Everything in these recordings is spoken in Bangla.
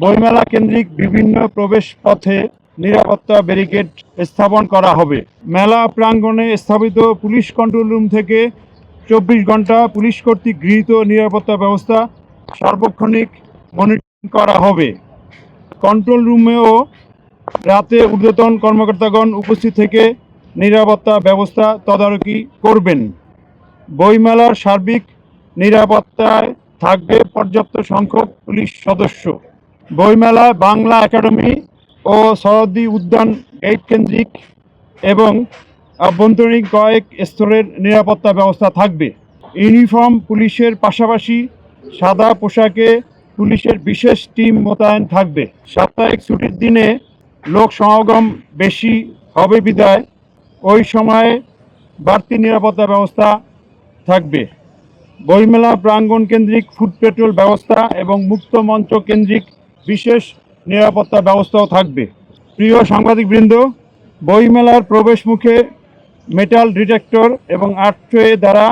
বইমেলা কেন্দ্রিক বিভিন্ন প্রবেশ পথে নিরাপত্তা ব্যারিকেড স্থাপন করা হবে। মেলা প্রাঙ্গণে স্থাপিত পুলিশ কন্ট্রোল রুম থেকে 24 ঘন্টা পুলিশ কর্তৃক গৃহীত নিরাপত্তা ব্যবস্থা সার্বক্ষণিক মনিটরিং করা হবে। কন্ট্রোল রুমেও রাতে ঊর্ধ্বতন কর্মকর্তাগণ উপস্থিত থেকে নিরাপত্তা ব্যবস্থা তদারকি করবেন। বইমেলার সার্বিক নিরাপত্তায় থাকবে পর্যাপ্ত সংখ্যক পুলিশ সদস্য। বইমেলায় বাংলা একাডেমি ও সরহদ্দি উদ্যান গেট কেন্দ্রিক এবং আভ্যন্তরীণ কয়েক স্তরের নিরাপত্তা ব্যবস্থা থাকবে। ইউনিফর্ম পুলিশের পাশাপাশি সাদা পোশাকে পুলিশের বিশেষ টিম মোতায়েন থাকবে। সাপ্তাহিক ছুটির দিনে লোক সমাগম বেশি হবে বিধায় ওই সময়ে বাড়তি নিরাপত্তা ব্যবস্থা থাকবে। বইমেলা প্রাঙ্গণ কেন্দ্রিক ফুড পেট্রোল ব্যবস্থা এবং মুক্ত মঞ্চ কেন্দ্রিক বিশেষ নিরাপত্তা ব্যবস্থাও থাকবে। প্রিয় সাংবাদিকবৃন্দ, বইমেলার প্রবেশ মুখে মেটাল ডিটেক্টর এবং আর্ট্রে দ্বারা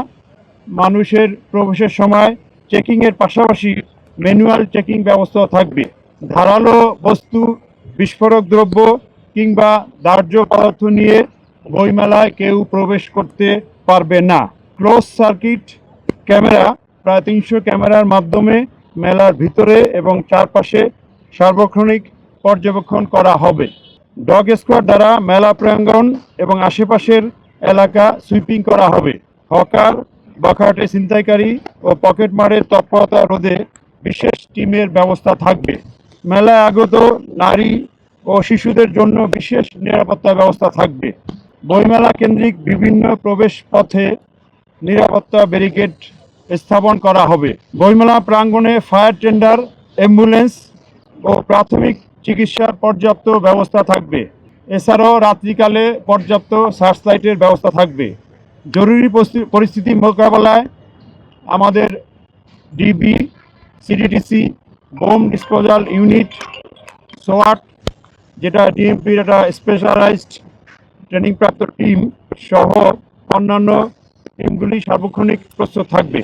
মানুষের প্রবেশের সময় চেকিংয়ের পাশাপাশি ম্যানুয়াল চেকিং ব্যবস্থাও থাকবে। ধারালো বস্তু, বিস্ফোরক দ্রব্য কিংবা দাহ্য পদার্থ নিয়ে বইমেলায় কেউ প্রবেশ করতে পারবে না। ক্লোজ সার্কিট ক্যামেরা, প্রায় 300 ক্যামেরার মাধ্যমে মেলার ভিতরে এবং চারপাশে সার্বক্ষণিক পর্যবেক্ষণ করা হবে। ডগ স্কোয়াড দ্বারা মেলা প্রাঙ্গণ এবং আশেপাশের এলাকা সুইপিং করা হবে। হকার, বখাটে ছিনতাইকারী ও পকেটমারের তৎপরতা রোধে বিশেষ টিমের ব্যবস্থা থাকবে। মেলায় আগত নারী ও শিশুদের জন্য বিশেষ নিরাপত্তা ব্যবস্থা থাকবে। বইমেলা কেন্দ্রিক বিভিন্ন প্রবেশ পথে নিরাপত্তা ব্যারিকেড স্থাপন করা হবে। বইমেলা প্রাঙ্গণে ফায়ার টেন্ডার, অ্যাম্বুলেন্স ও প্রাথমিক চিকিৎসার পর্যাপ্ত ব্যবস্থা থাকবে। এছাড়াও রাত্রিকালে পর্যাপ্ত সার্চ লাইটের ব্যবস্থা থাকবে। জরুরি পরিস্থিতি মোকাবেলায় আমাদের ডিবি, সিডিটিসি, বোম ডিসপোজাল ইউনিট, সোয়াট, যেটা ডিএমপির একটা স্পেশালাইজড ট্রেনিংপ্রাপ্ত টিম সহ অন্যান্য টিমগুলি সার্বক্ষণিক প্রস্তুত থাকবে।